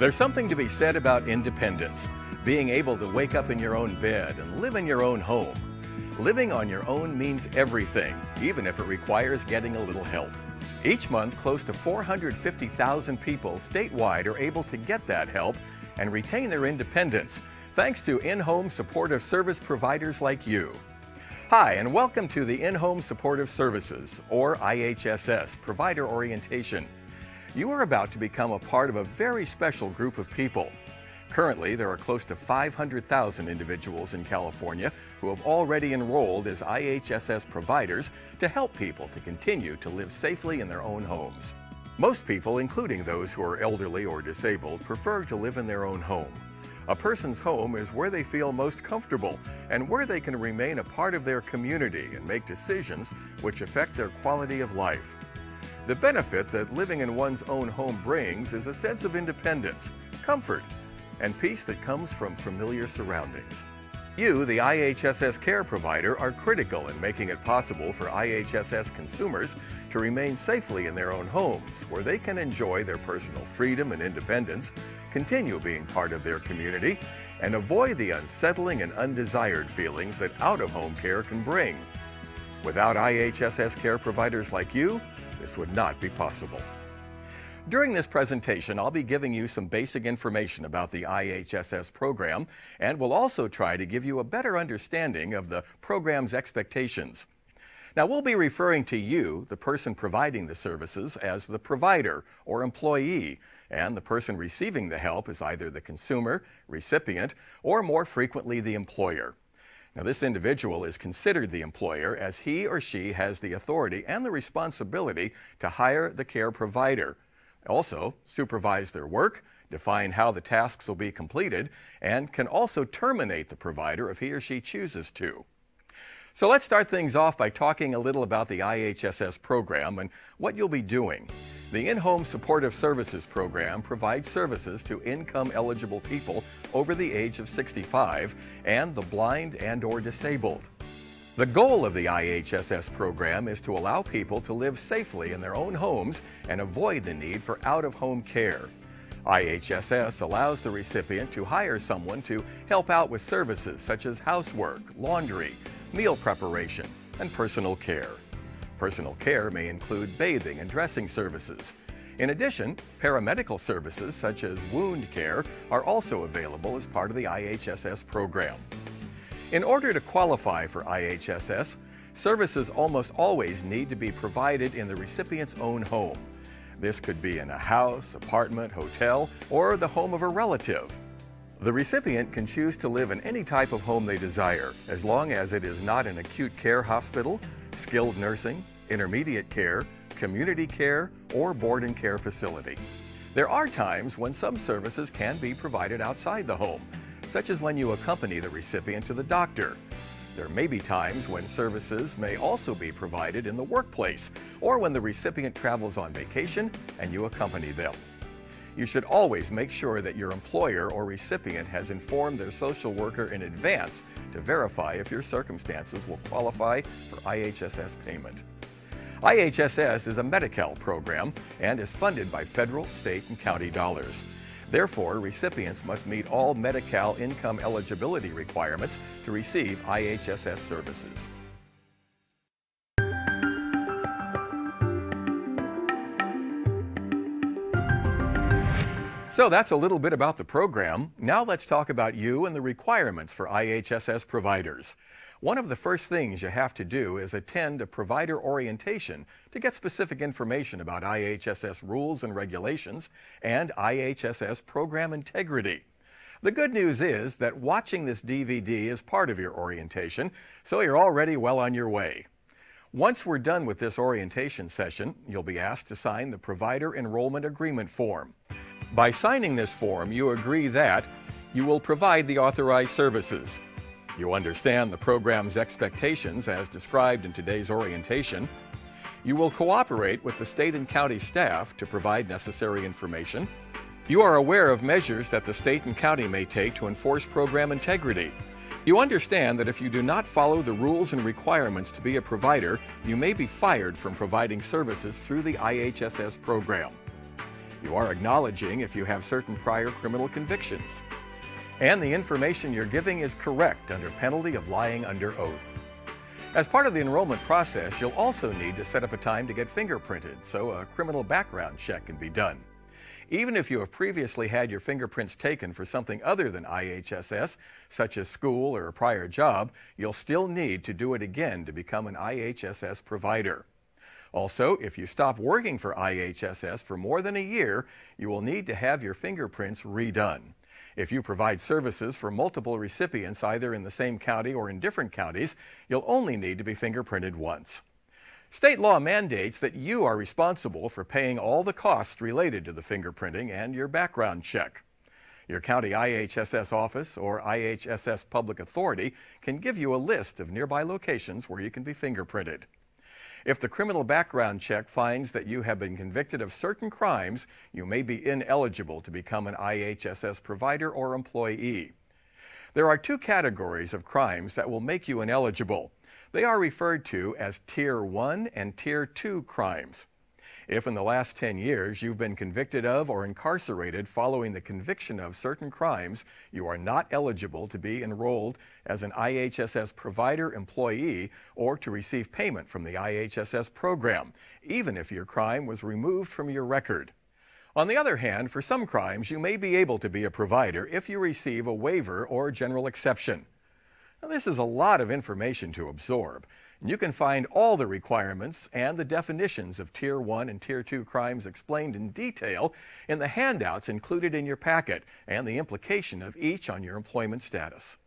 There's something to be said about independence, being able to wake up in your own bed and live in your own home. Living on your own means everything, even if it requires getting a little help. Each month, close to 450,000 people statewide are able to get that help and retain their independence, thanks to in-home supportive service providers like you. Hi, and welcome to the In-Home Supportive Services, or IHSS, Provider Orientation. You are about to become a part of a very special group of people. Currently, there are close to 500,000 individuals in California who have already enrolled as IHSS providers to help people to continue to live safely in their own homes. Most people, including those who are elderly or disabled, prefer to live in their own home. A person's home is where they feel most comfortable and where they can remain a part of their community and make decisions which affect their quality of life. The benefit that living in one's own home brings is a sense of independence, comfort, and peace that comes from familiar surroundings. You, the IHSS care provider, are critical in making it possible for IHSS consumers to remain safely in their own homes, where they can enjoy their personal freedom and independence, continue being part of their community, and avoid the unsettling and undesired feelings that out-of-home care can bring. Without IHSS care providers like you, this would not be possible. During this presentation, I'll be giving you some basic information about the IHSS program, and we'll also try to give you a better understanding of the program's expectations. Now, we'll be referring to you, the person providing the services, as the provider or employee, and the person receiving the help is either the consumer, recipient, or more frequently the employer. Now, this individual is considered the employer as he or she has the authority and the responsibility to hire the care provider, also supervise their work, define how the tasks will be completed, and can also terminate the provider if he or she chooses to. So let's start things off by talking a little about the IHSS program and what you'll be doing. The In-Home Supportive Services program provides services to income-eligible people over the age of 65 and the blind and/or disabled. The goal of the IHSS program is to allow people to live safely in their own homes and avoid the need for out-of-home care. IHSS allows the recipient to hire someone to help out with services such as housework, laundry, meal preparation, and personal care. Personal care may include bathing and dressing services. In addition, paramedical services such as wound care are also available as part of the IHSS program. In order to qualify for IHSS, services almost always need to be provided in the recipient's own home. This could be in a house, apartment, hotel, or the home of a relative. The recipient can choose to live in any type of home they desire, as long as it is not an acute care hospital, skilled nursing, intermediate care, community care, or board and care facility. There are times when some services can be provided outside the home, such as when you accompany the recipient to the doctor. There may be times when services may also be provided in the workplace, or when the recipient travels on vacation and you accompany them. You should always make sure that your employer or recipient has informed their social worker in advance to verify if your circumstances will qualify for IHSS payment. IHSS is a Medi-Cal program and is funded by federal, state, and county dollars. Therefore, recipients must meet all Medi-Cal income eligibility requirements to receive IHSS services. So that's a little bit about the program. Now let's talk about you and the requirements for IHSS providers. One of the first things you have to do is attend a provider orientation to get specific information about IHSS rules and regulations and IHSS program integrity. The good news is that watching this DVD is part of your orientation, so you're already well on your way. Once we're done with this orientation session, you'll be asked to sign the Provider Enrollment Agreement form. By signing this form, you agree that you will provide the authorized services. You understand the program's expectations as described in today's orientation. You will cooperate with the state and county staff to provide necessary information. You are aware of measures that the state and county may take to enforce program integrity. You understand that if you do not follow the rules and requirements to be a provider, you may be fired from providing services through the IHSS program. You are acknowledging if you have certain prior criminal convictions. And the information you're giving is correct under penalty of lying under oath. As part of the enrollment process, you'll also need to set up a time to get fingerprinted so a criminal background check can be done. Even if you have previously had your fingerprints taken for something other than IHSS, such as school or a prior job, you'll still need to do it again to become an IHSS provider. Also, if you stop working for IHSS for more than a year, you will need to have your fingerprints redone. If you provide services for multiple recipients either in the same county or in different counties, you'll only need to be fingerprinted once. State law mandates that you are responsible for paying all the costs related to the fingerprinting and your background check. Your county IHSS office or IHSS public authority can give you a list of nearby locations where you can be fingerprinted. If the criminal background check finds that you have been convicted of certain crimes, you may be ineligible to become an IHSS provider or employee. There are two categories of crimes that will make you ineligible. They are referred to as Tier 1 and Tier 2 crimes. If in the last 10 years you've been convicted of or incarcerated following the conviction of certain crimes, you are not eligible to be enrolled as an IHSS provider employee or to receive payment from the IHSS program, even if your crime was removed from your record. On the other hand, for some crimes, you may be able to be a provider if you receive a waiver or general exception. Now, this is a lot of information to absorb. You can find all the requirements and the definitions of Tier 1 and Tier 2 crimes explained in detail in the handouts included in your packet and the implication of each on your employment status.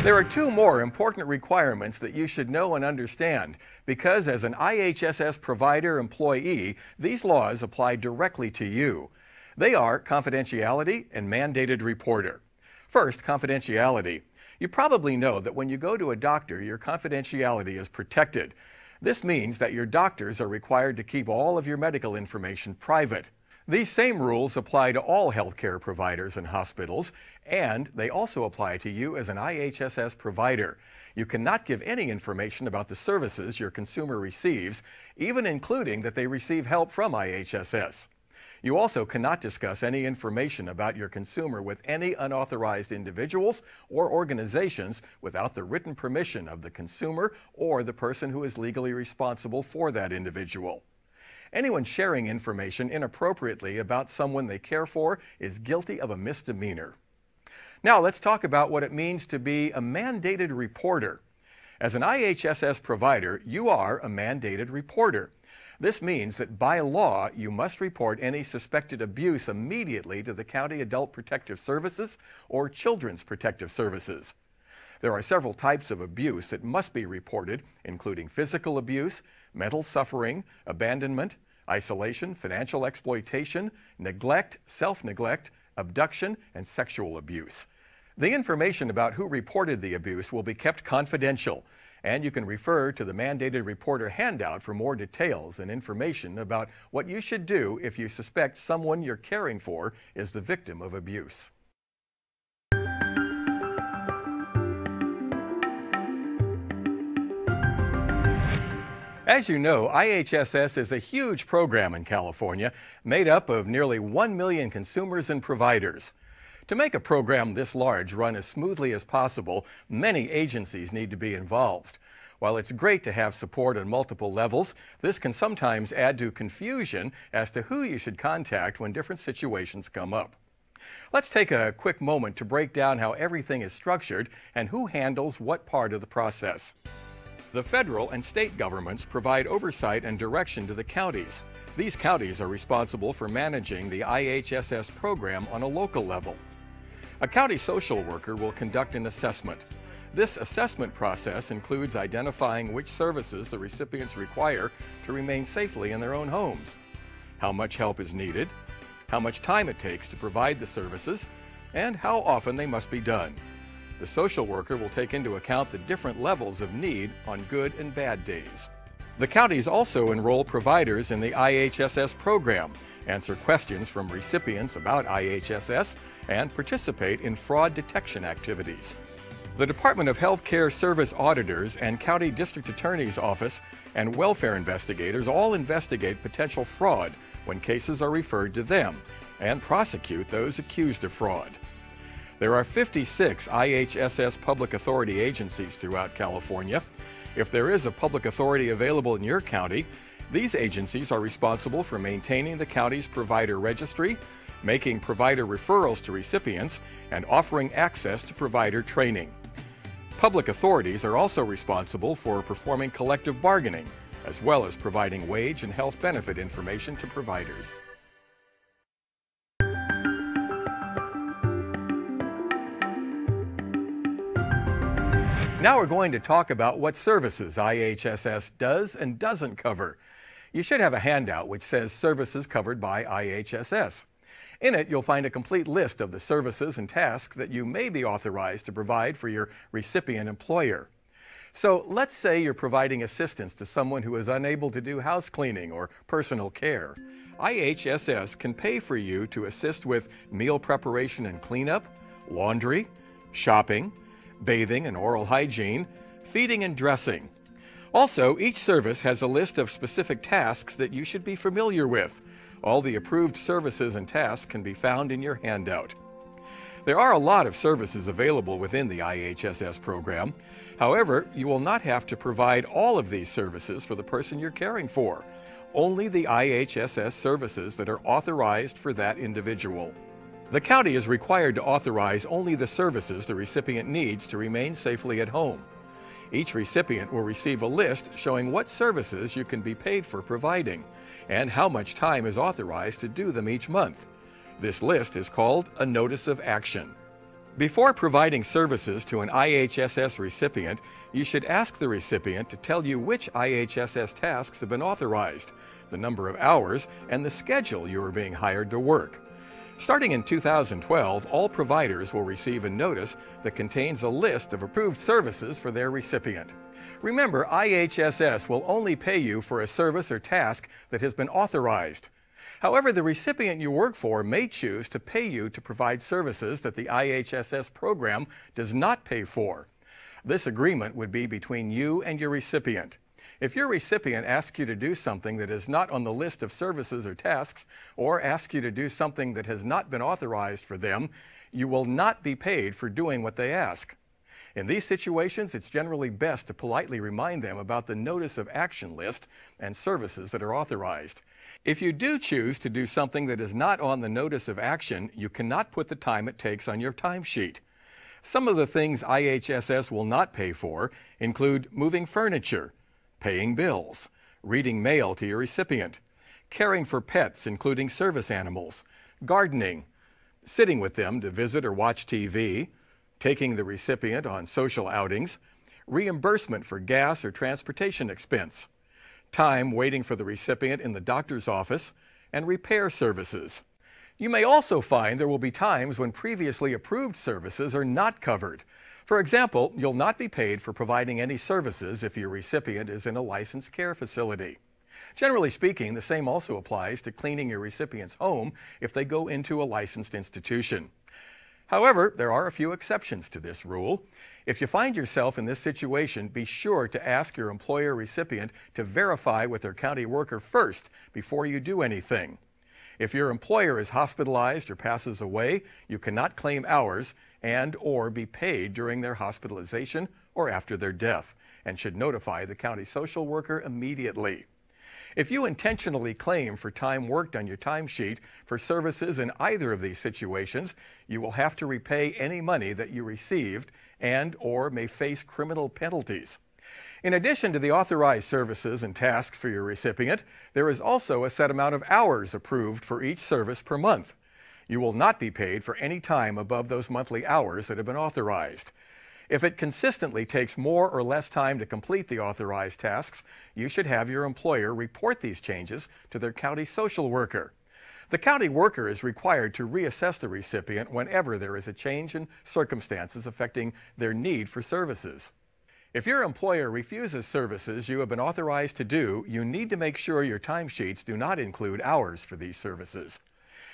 There are two more important requirements that you should know and understand because as an IHSS provider employee, these laws apply directly to you. They are confidentiality and mandated reporter. First, confidentiality. You probably know that when you go to a doctor, your confidentiality is protected. This means that your doctors are required to keep all of your medical information private. These same rules apply to all healthcare providers and hospitals, and they also apply to you as an IHSS provider. You cannot give any information about the services your consumer receives, even including that they receive help from IHSS. You also cannot discuss any information about your consumer with any unauthorized individuals or organizations without the written permission of the consumer or the person who is legally responsible for that individual. Anyone sharing information inappropriately about someone they care for is guilty of a misdemeanor. Now let's talk about what it means to be a mandated reporter. As an IHSS provider, you are a mandated reporter. This means that by law, you must report any suspected abuse immediately to the County Adult Protective Services or Children's Protective Services. There are several types of abuse that must be reported, including physical abuse, mental suffering, abandonment, isolation, financial exploitation, neglect, self-neglect, abduction, and sexual abuse. The information about who reported the abuse will be kept confidential, and you can refer to the mandated reporter handout for more details and information about what you should do if you suspect someone you're caring for is the victim of abuse. As you know, IHSS is a huge program in California made up of nearly 1 million consumers and providers. To make a program this large run as smoothly as possible, many agencies need to be involved. While it's great to have support on multiple levels, this can sometimes add to confusion as to who you should contact when different situations come up. Let's take a quick moment to break down how everything is structured and who handles what part of the process. The federal and state governments provide oversight and direction to the counties. These counties are responsible for managing the IHSS program on a local level. A county social worker will conduct an assessment. This assessment process includes identifying which services the recipients require to remain safely in their own homes, how much help is needed, how much time it takes to provide the services, and how often they must be done. The social worker will take into account the different levels of need on good and bad days. The counties also enroll providers in the IHSS program, answer questions from recipients about IHSS, and participate in fraud detection activities. The Department of Health Care Service auditors and County District Attorney's Office and welfare investigators all investigate potential fraud when cases are referred to them and prosecute those accused of fraud. There are 56 IHSS public authority agencies throughout California. If there is a public authority available in your county, these agencies are responsible for maintaining the county's provider registry, making provider referrals to recipients, and offering access to provider training. Public authorities are also responsible for performing collective bargaining, as well as providing wage and health benefit information to providers. Now we're going to talk about what services IHSS does and doesn't cover. You should have a handout which says services covered by IHSS. In it, you'll find a complete list of the services and tasks that you may be authorized to provide for your recipient employer. So let's say you're providing assistance to someone who is unable to do house cleaning or personal care. IHSS can pay for you to assist with meal preparation and cleanup, laundry, shopping, bathing and oral hygiene, feeding and dressing. Also, each service has a list of specific tasks that you should be familiar with. All the approved services and tasks can be found in your handout. There are a lot of services available within the IHSS program. However, you will not have to provide all of these services for the person you're caring for. Only the IHSS services that are authorized for that individual. The county is required to authorize only the services the recipient needs to remain safely at home. Each recipient will receive a list showing what services you can be paid for providing and how much time is authorized to do them each month. This list is called a Notice of Action. Before providing services to an IHSS recipient, you should ask the recipient to tell you which IHSS tasks have been authorized, the number of hours, and the schedule you are being hired to work. Starting in 2012, all providers will receive a notice that contains a list of approved services for their recipient. Remember, IHSS will only pay you for a service or task that has been authorized. However, the recipient you work for may choose to pay you to provide services that the IHSS program does not pay for. This agreement would be between you and your recipient. If your recipient asks you to do something that is not on the list of services or tasks, or asks you to do something that has not been authorized for them, you will not be paid for doing what they ask. In these situations, it's generally best to politely remind them about the Notice of Action list and services that are authorized. If you do choose to do something that is not on the Notice of Action, you cannot put the time it takes on your timesheet. Some of the things IHSS will not pay for include moving furniture, paying bills, reading mail to your recipient, caring for pets, including service animals, gardening, sitting with them to visit or watch TV, taking the recipient on social outings, reimbursement for gas or transportation expense, time waiting for the recipient in the doctor's office, and repair services. You may also find there will be times when previously approved services are not covered. For example, you'll not be paid for providing any services if your recipient is in a licensed care facility. Generally speaking, the same also applies to cleaning your recipient's home if they go into a licensed institution. However, there are a few exceptions to this rule. If you find yourself in this situation, be sure to ask your employer recipient to verify with their county worker first before you do anything. If your employer is hospitalized or passes away, you cannot claim hours and/or be paid during their hospitalization or after their death, and should notify the county social worker immediately. If you intentionally claim for time worked on your timesheet for services in either of these situations, you will have to repay any money that you received and/or may face criminal penalties. In addition to the authorized services and tasks for your recipient, there is also a set amount of hours approved for each service per month. You will not be paid for any time above those monthly hours that have been authorized. If it consistently takes more or less time to complete the authorized tasks, you should have your employer report these changes to their county social worker. The county worker is required to reassess the recipient whenever there is a change in circumstances affecting their need for services. If your employer refuses services you have been authorized to do, you need to make sure your timesheets do not include hours for these services.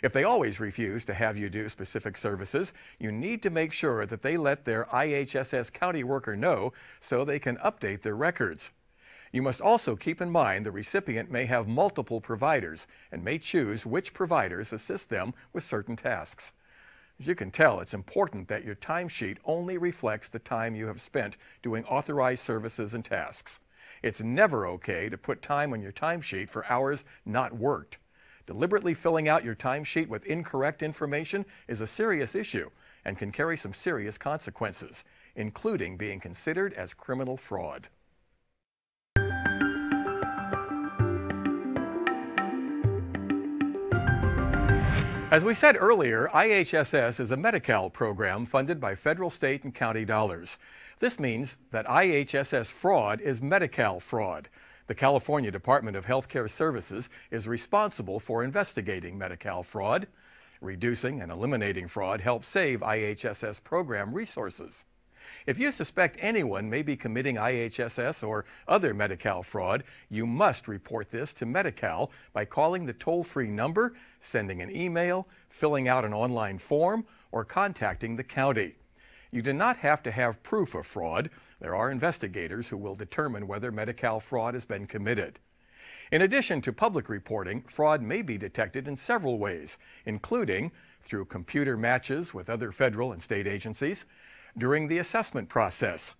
If they always refuse to have you do specific services, you need to make sure that they let their IHSS county worker know so they can update their records. You must also keep in mind the recipient may have multiple providers and may choose which providers assist them with certain tasks. As you can tell, it's important that your timesheet only reflects the time you have spent doing authorized services and tasks. It's never okay to put time on your timesheet for hours not worked. Deliberately filling out your timesheet with incorrect information is a serious issue and can carry some serious consequences, including being considered as criminal fraud. As we said earlier, IHSS is a Medi-Cal program funded by federal, state, and county dollars. This means that IHSS fraud is Medi-Cal fraud. The California Department of Healthcare Services is responsible for investigating Medi-Cal fraud. Reducing and eliminating fraud helps save IHSS program resources. If you suspect anyone may be committing IHSS or other Medi-Cal fraud, you must report this to Medi-Cal by calling the toll-free number, sending an email, filling out an online form, or contacting the county. You do not have to have proof of fraud. There are investigators who will determine whether Medi-Cal fraud has been committed. In addition to public reporting, fraud may be detected in several ways, including through computer matches with other federal and state agencies, during the assessment process,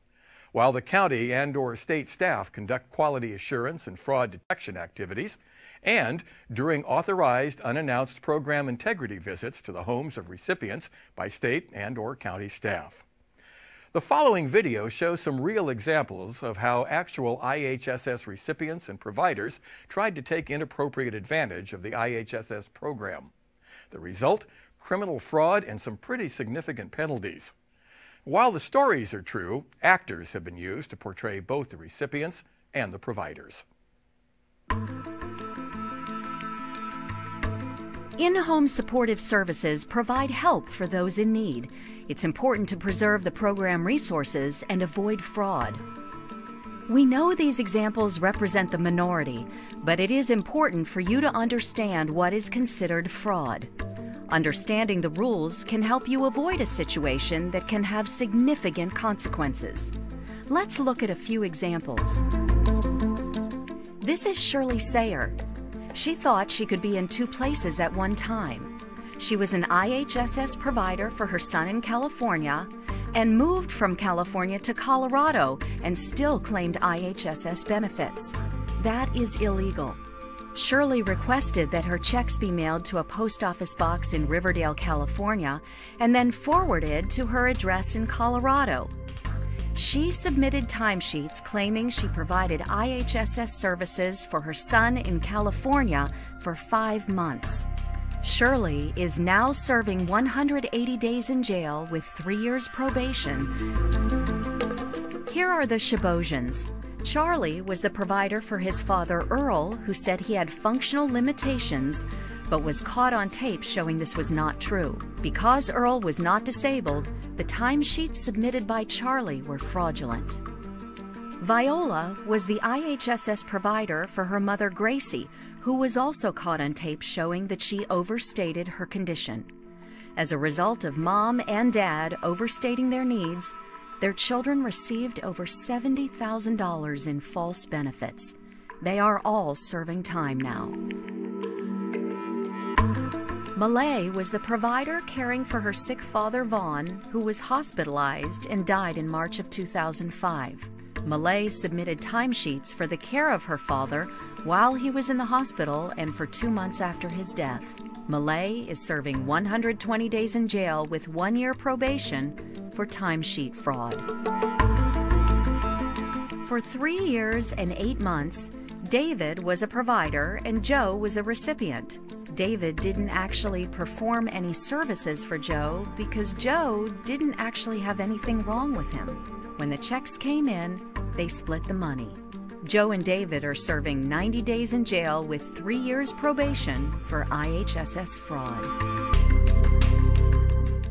while the county and/or state staff conduct quality assurance and fraud detection activities, and during authorized unannounced program integrity visits to the homes of recipients by state and/or county staff. The following video shows some real examples of how actual IHSS recipients and providers tried to take inappropriate advantage of the IHSS program. The result? Criminal fraud and some pretty significant penalties. While the stories are true, actors have been used to portray both the recipients and the providers. In-home supportive services provide help for those in need. It's important to preserve the program resources and avoid fraud. We know these examples represent the minority, but it is important for you to understand what is considered fraud. Understanding the rules can help you avoid a situation that can have significant consequences. Let's look at a few examples. This is Shirley Sayer. She thought she could be in two places at one time. She was an IHSS provider for her son in California and moved from California to Colorado and still claimed IHSS benefits. That is illegal. Shirley requested that her checks be mailed to a post office box in Riverdale, California, and then forwarded to her address in Colorado. She submitted timesheets claiming she provided IHSS services for her son in California for 5 months. Shirley is now serving 180 days in jail with 3 years probation. Here are the Shibosians. Charlie was the provider for his father Earl, who said he had functional limitations, but was caught on tape showing this was not true. Because Earl was not disabled, the timesheets submitted by Charlie were fraudulent. Viola was the IHSS provider for her mother Gracie, who was also caught on tape showing that she overstated her condition. As a result of Mom and Dad overstating their needs, their children received over $70,000 in false benefits. They are all serving time now. Malay was the provider caring for her sick father Vaughn, who was hospitalized and died in March of 2005. Malay submitted timesheets for the care of her father while he was in the hospital and for 2 months after his death. Malay is serving 120 days in jail with 1 year probation for timesheet fraud. For 3 years and 8 months, David was a provider and Joe was a recipient. David didn't actually perform any services for Joe because Joe didn't actually have anything wrong with him. When the checks came in, they split the money. Joe and David are serving 90 days in jail with 3 years probation for IHSS fraud.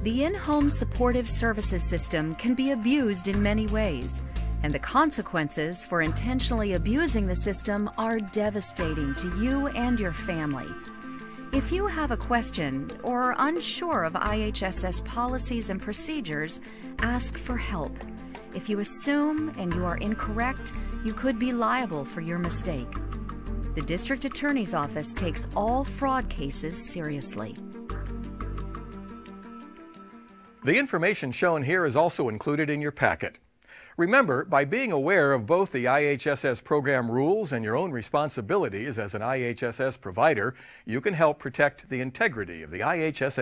The in-home supportive services system can be abused in many ways, and the consequences for intentionally abusing the system are devastating to you and your family. If you have a question or are unsure of IHSS policies and procedures, ask for help. If you assume and you are incorrect, you could be liable for your mistake. The District Attorney's Office takes all fraud cases seriously. The information shown here is also included in your packet. Remember, by being aware of both the IHSS program rules and your own responsibilities as an IHSS provider, you can help protect the integrity of the IHSS